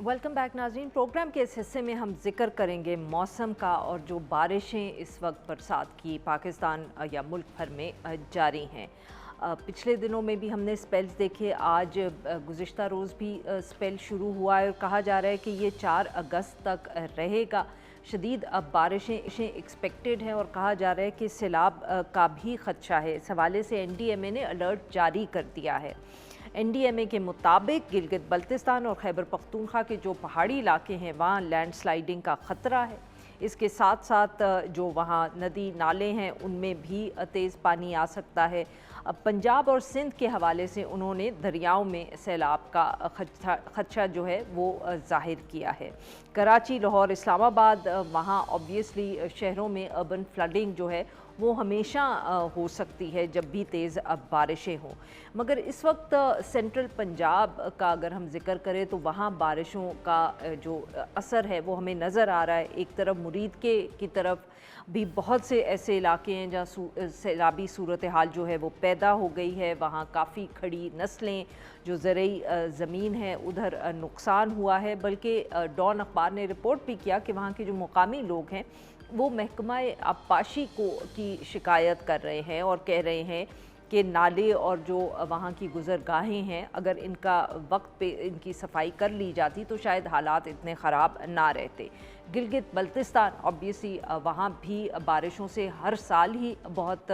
Welcome back नाज़रीन। Programme के इस हिस्से में हम जिक्र करेंगे मौसम का और जो बारिशें इस वक्त बरसात की पाकिस्तान या मुल्क भर में जारी हैं। पिछले दिनों में भी हमने स्पेल्स देखे, आज गुज़िश्ता रोज़ भी स्पेल शुरू हुआ है और कहा जा रहा है कि ये 4 अगस्त तक रहेगा। शदीद बारिशें एक्सपेक्टेड हैं और कहा जा रहा है कि सैलाब का भी ख़दशा है। इस हवाले से NDMA ने अलर्ट जारी कर दिया है। NDMA के मुताबिक गिलगित बल्तिस्तान और खैबर पख्तूनख्वा के जो पहाड़ी इलाके हैं वहाँ लैंडस्लाइडिंग का ख़तरा है। इसके साथ साथ जो वहाँ नदी नाले हैं उनमें भी तेज़ पानी आ सकता है। पंजाब और सिंध के हवाले से उन्होंने दरियाओं में सैलाब का खदशा जो है वो ज़ाहिर किया है। कराची, लाहौर, इस्लामाबाद, वहाँ ऑब्वियसली शहरों में अर्बन फ्लडिंग जो है वो हमेशा हो सकती है जब भी तेज़ बारिशें हों। मगर इस वक्त सेंट्रल पंजाब का अगर हम जिक्र करें तो वहाँ बारिशों का जो असर है वो हमें नज़र आ रहा है। एक तरफ मुरीद की तरफ भी बहुत से ऐसे इलाके हैं जहाँ सैलाबी सूरत हाल जो है वो पैदा हो गई है। वहाँ काफ़ी खड़ी नस्लें जो ज़रई ज़मीन है उधर नुकसान हुआ है। बल्कि डॉन अखबार ने रिपोर्ट भी किया कि वहाँ के जो मुकामी लोग हैं वो महकमा आबपाशी की शिकायत कर रहे हैं और कह रहे हैं कि नाले और जो वहाँ की गुज़रगाहें हैं अगर इनका वक्त पे इनकी सफाई कर ली जाती तो शायद हालात इतने ख़राब ना रहते। गिलगित बल्तिस्तान ऑब्वियसली वहाँ भी बारिशों से हर साल ही बहुत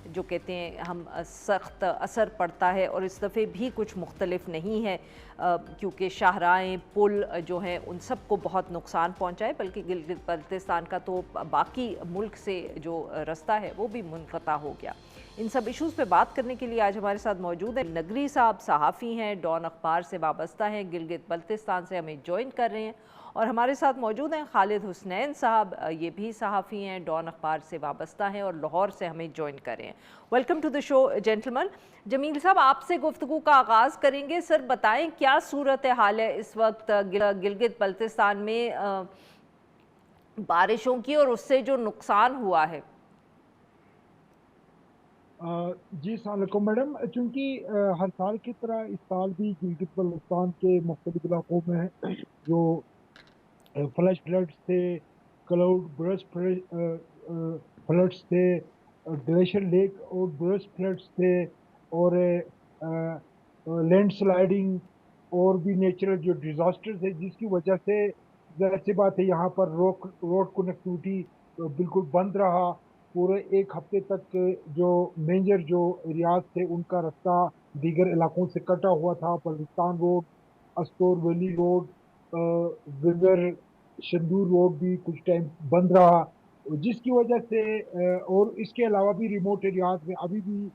जो कहते हैं हम सख्त असर पड़ता है और इस दफ़े भी कुछ मुख्तलिफ नहीं है क्योंकि शाहराएँ पुल जो हैं उन सब को बहुत नुकसान पहुँचा है। बल्कि गिलगित बल्तिस्तान का तो बाकी मुल्क से जो रास्ता है वो भी मुनक़ता हो गया। इन सब इश्यूज़ पे बात करने के लिए आज हमारे साथ मौजूद है नगरी साहब, सहाफ़ी हैं, डॉन अखबार से वाबस्ता हैं, गिलगित बल्तिस्तान से हमें ज्वाइन कर रहे हैं। और हमारे साथ मौजूद हैं खालिद हुसनैन साहब, ये भी सहाफ़ी हैं, डॉन अखबार से वाबस्ता हैं और लाहौर से हमें ज्वाइन कर रहे हैं। Welcome to the show gentleman. Jameel sahab, आपसे गुफ्तगू का आगाज़ करेंगे। सर बताएं क्या सूरत हाल है इस वक्त गिलगित बल्तिस्तान में बारिशों की और उससे जो नुकसान हुआ है। जी सलाम मैडम। चूँकि हर साल की तरह इस साल भी गिलगित बल्तिस्तान के मुख्तलिफ इलाकों में जो फ्लैश फ्लड्स थे, क्लाउड बर्स्ट फ्लड्स थे, ग्लेशियर लेक और बर्स्ट फ्लड्स थे और लैंड स्लाइडिंग और भी नेचुरल जो डिजास्टर्स है जिसकी वजह से जाहिर सी बात है यहाँ पर रोड कनेक्टिविटी बिल्कुल बंद रहा। पूरे एक हफ्ते तक जो मेजर जो एरियाज थे उनका रास्ता दीगर इलाकों से कटा हुआ था। Baltistan road, Astore valley road, vigour Shandur road भी कुछ टाइम बंद रहा, जिसकी वजह से और इसके अलावा भी रिमोट एरियाज में अभी भी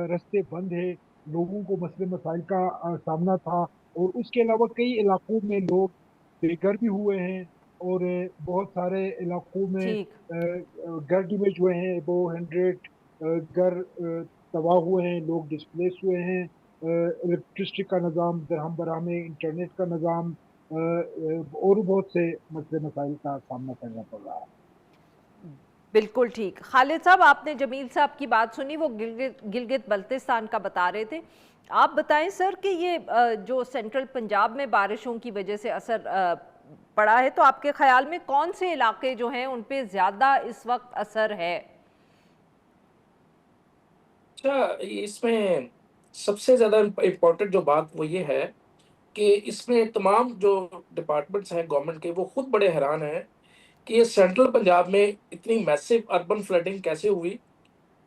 रास्ते बंद है। लोगों को मसले मसाइल का सामना था और उसके अलावा कई इलाकों में लोग बेघर भी हुए हैं और बहुत सारे इलाकों में ठीक। घर डैमेज हुए हैं। 200 घर तबाह हुए हैं, लोग डिस्प्लेस हुए हैं। इलेक्ट्रिसिटी का निज़ाम दरहम बरहम है, इंटरनेट का निज़ाम और बहुत से मसले मसाइल का सामना करना पड़ रहा है। बिल्कुल ठीक। खालिद साहब, आपने जमील साहब की बात सुनी, वो गिलगित बल्तिस्तान का बता रहे थे। आप बताएं सर कि ये जो सेंट्रल पंजाब में बारिशों की वजह से असर पड़ा है तो आपके ख्याल में कौन से इलाके जो हैं उन पे ज़्यादा इस वक्त असर है? अच्छा, इसमें सबसे ज्यादा इम्पोर्टेंट जो बात वो ये है कि इसमें तमाम जो डिपार्टमेंट्स हैं गवर्नमेंट के वो खुद बड़े हैरान हैं कि ये सेंट्रल पंजाब में इतनी मैसिव अर्बन फ्लडिंग कैसे हुई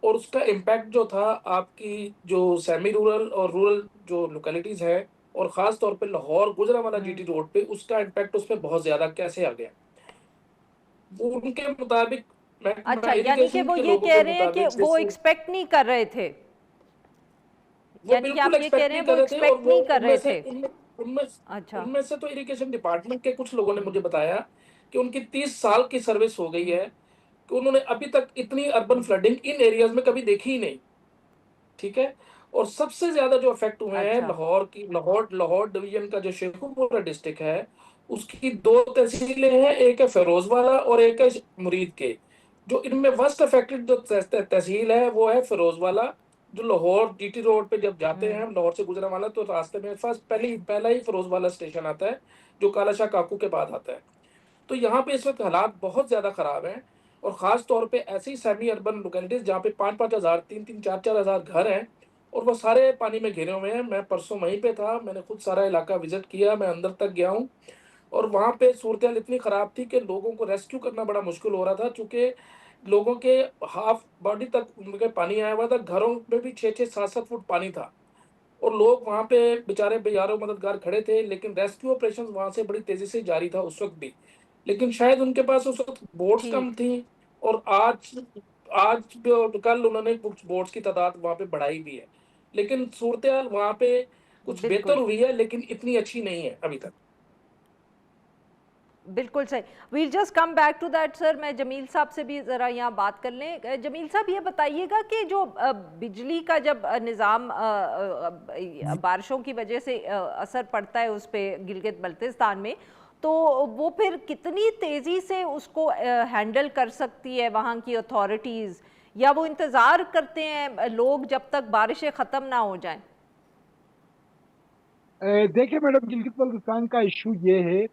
और उसका इम्पैक्ट जो था आपकी जो सेमी रूरल और रूरल जो लोकेलिटीज हैं और ख़ास तौर पे लाहौर गुजरांवाला जीटी रोड पे उसका इम्पैक्ट उस पे बहुत ज़्यादा कैसे आ गया। वो उनके मुताबिक महकमा अच्छा, यानी कि इरिगेशन वो के ये लोगों कह के रहे हैं कि मुताबिक वो जैसे एक्सपेक्ट नहीं कर रहे थे। वो यानी कि बिल्कुल आप ये कह एक्सपेक्ट रहे नहीं हैं वो कर रहे थे और एक्सपेक्ट वो नहीं कर उनमें रहे से थे। उनमें उनमें अच्छा। उनमें से तो इरिगेशन डिपार्टमेंट के कुछ लोगों ने मुझे बताया कि उनकी 30 साल की सर्विस हो गई है कि उन्होंने अभी तक इतनी अर्बन फ्लडिंग इन एरियाज में कभी देखी ही नहीं। ठीक है। और सबसे ज्यादा जो अफेक्ट हुए हैं अच्छा। लाहौर लाहौर डिवीजन का जो शेखुपुरा डिस्ट्रिक्ट है उसकी दो तहसीलें हैं, एक है फिरोजवाला और एक है मुरीद के। जो इनमें वर्स्ट अफेक्टेड जो तहसील है वो है फिरोजवाला। जो लाहौर GT रोड पे जब जाते हैं हम लाहौर से गुजरांवाला तो रास्ते में फर्स्ट पहला ही फिरोजवाला स्टेशन आता है जो कालाशाह काकू के बाद आता है। तो यहाँ पे इस वक़्त हालात बहुत ज़्यादा ख़राब हैं और ख़ास तौर पे ऐसी सेमी अर्बन लोकेलिटीज़ जहाँ पे 5-5 हज़ार, 3-3, 4-4 हज़ार घर हैं और वो सारे पानी में घिरे हुए हैं। मैं परसों वहीं पे था, मैंने खुद सारा इलाका विज़िट किया, मैं अंदर तक गया हूँ और वहाँ पे सूरत-हाल इतनी ख़राब थी कि लोगों को रेस्क्यू करना बड़ा मुश्किल हो रहा था, चूँकि लोगों के हाफ़ बॉडी तक उनके पानी आया हुआ था, घरों में भी 6-6, 7-7 फुट पानी था। और लोग वहाँ पे बेचारे बेयारों मददगार खड़े थे, लेकिन रेस्क्यू ऑपरेशंस वहाँ से बड़ी तेज़ी से जारी था उस वक़्त भी। लेकिन शायद उनके पास उस वक़्त बोट्स कम ठीक। थी और आज आज कल उन्होंने कुछ बोट्स की तादाद वहाँ पे बढ़ाई भी है। लेकिन सूरत-ए-हाल वहाँ पे कुछ बेहतर बिल्कुल। हुई है, लेकिन इतनी अच्छी नहीं है अभी तक। बिल्कुल सही। We'll just come back to that sir. मैं जमील साहब से भी ज़रा यहाँ बात कर लें। जमील साहब ये बताइएगा कि जो बिजली का जब निज़ाम बारिशों की वजह से असर पड़ता है उस पे गिलगित बल्तिस्तान में, तो वो फिर कितनी तेज़ी से उसको हैंडल कर सकती है वहाँ की अथॉरिटीज़, या वो इंतज़ार करते हैं लोग जब तक बारिशें ख़त्म ना हो जाएं? देखिए मैडम, गिलगित बल्तिस्तान का इशू ये है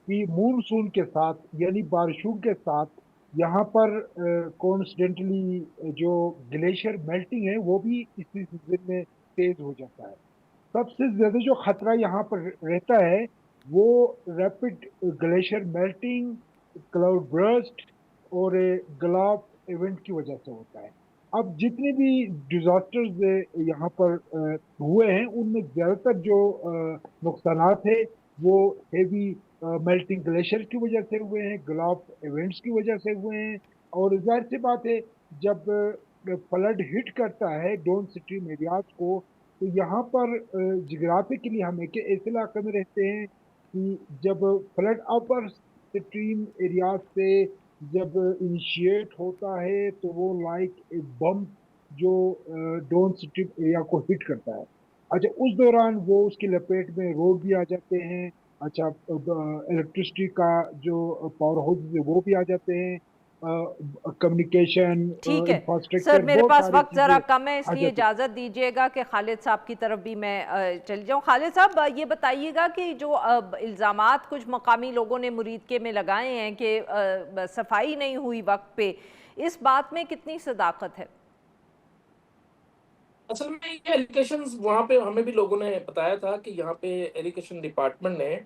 कि मानसून के साथ यानी बारिशों के साथ यहाँ पर कॉन्स्टेंटली जो ग्लेशियर मेल्टिंग है वो भी इसी सीजन में तेज हो जाता है। सबसे ज्यादा जो खतरा यहाँ पर रहता है वो rapid glacier melting, cloud burst और गलाफ इवेंट की वजह से होता है। अब जितने भी डिजास्टर्स यहाँ पर हुए हैं उनमें ज्यादातर जो नुकसानात है वो हेवी मेल्टिंग ग्लेशियर की वजह से हुए हैं, गलाफ इवेंट्स की वजह से हुए हैं। और जाहिर सी बात है, जब फ्लड हिट करता है डाउन स्ट्रीम एरियाज को, तो यहाँ पर जियोग्राफिकली हम एक ऐसे इलाके में रहते हैं कि जब फ्लड अपर स्ट्रीम एरिया से जब इनिशिएट होता है तो वो लाइक ए बम जो डाउन स्ट्रीम एरिया को हिट करता है। अच्छा, उस दौरान वो उसकी लपेट में रोड भी आ जाते हैं। अच्छा, इलेक्ट्रिसिटी का जो पावर हाउस है वो भी आ जाते हैं। कम्युनिकेशन ठीक है सर, इंफ्रास्ट्रक्चर मेरे बहुत पास सारी वक्त ज़रा चीजें कम है, आ इसलिए जाती हैं। इजाज़त दीजिएगा कि खालिद साहब की तरफ भी मैं चली जाऊं। खालिद साहब, ये बताइएगा कि जो इल्ज़ामात कुछ मकामी लोगों ने मुरीदके में लगाए हैं कि सफाई नहीं हुई वक्त पे, इस बात में कितनी सदाकत है? असल में ये एलिगेशंस वहाँ पे हमें भी लोगों ने बताया था कि यहाँ पे इरिगेशन डिपार्टमेंट ने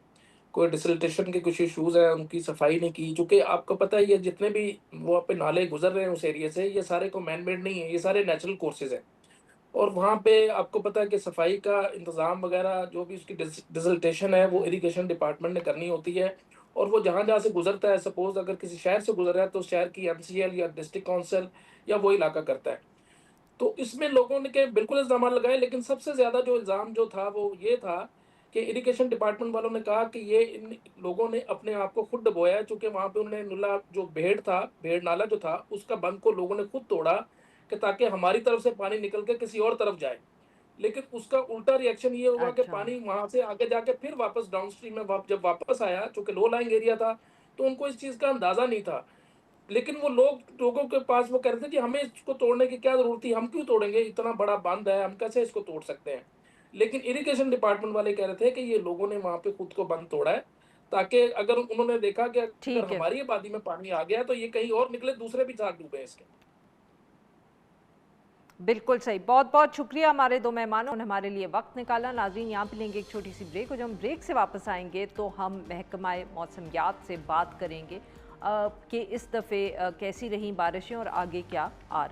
कोई डिसल्टेशन के कुछ इश्यूज हैं, उनकी सफाई नहीं की। चूँकि आपको पता ही है, जितने भी वहाँ पे नाले गुजर रहे हैं उस एरिया से, ये सारे को मैन मेड नहीं है, ये सारे नेचुरल कोर्सेज हैं। और वहाँ पे आपको पता है कि सफाई का इंतज़ाम वगैरह जो भी उसकी डिसल्टेशन है वो इरिगेशन डिपार्टमेंट ने करनी होती है। और वो जहाँ-जहाँ से गुज़रता है, सपोज़ अगर किसी शहर से गुज़र रहा है तो शहर की एमसीएल या डिस्ट्रिक्ट काउंसिल या वो इलाका करता है। तो इसमें लोगों ने के बिल्कुल इल्ज़ाम लगाए, लेकिन सबसे ज़्यादा जो इल्ज़ाम जो था वो ये था कि इरिगेशन डिपार्टमेंट वालों ने कहा कि ये इन लोगों ने अपने आप को खुद डुबोया है, चूँकि वहाँ पे उन्होंने नुला जो भेड़ था, भेड़ नाला जो था, उसका बंद को लोगों ने खुद तोड़ा कि ताकि हमारी तरफ से पानी निकल के किसी और तरफ जाए। लेकिन उसका उल्टा रिएक्शन ये हुआ कि अच्छा। पानी वहाँ से आगे जाके फिर वापस डाउनस्ट्रीम में जब वापस आया, चूँकि लो लाइंग एरिया था, तो उनको इस चीज़ का अंदाज़ा नहीं था। लेकिन वो लोगों के पास वो कह रहे थे कि हमें इसको तोड़ने की क्या ज़रूरत थी? हम क्यों तोड़ेंगे? इतना बड़ा बाँध है, हम कैसे इसको तोड़ सकते हैं? लेकिन इरिगेशन डिपार्टमेंट वाले कह रहे थे कि ये लोगों ने वहाँ पे खुद को बंद तोड़ा है, ताकि अगर उन्होंने देखा कि अगर ठीक है। हमारी आबादी में पानी आ गया, तो ये कहीं और निकले, दूसरे भी साथ डूबे इसके। बिल्कुल सही। बहुत बहुत शुक्रिया हमारे दो मेहमानों ने हमारे लिए वक्त निकाला। नाज़रीन, यहाँ पे लेंगे एक छोटी सी ब्रेक, और जब हम ब्रेक से वापस आएंगे तो हम महकमा मौसमियात से बात करेंगे कि इस दफ़े कैसी रही बारिशें और आगे क्या आ रहा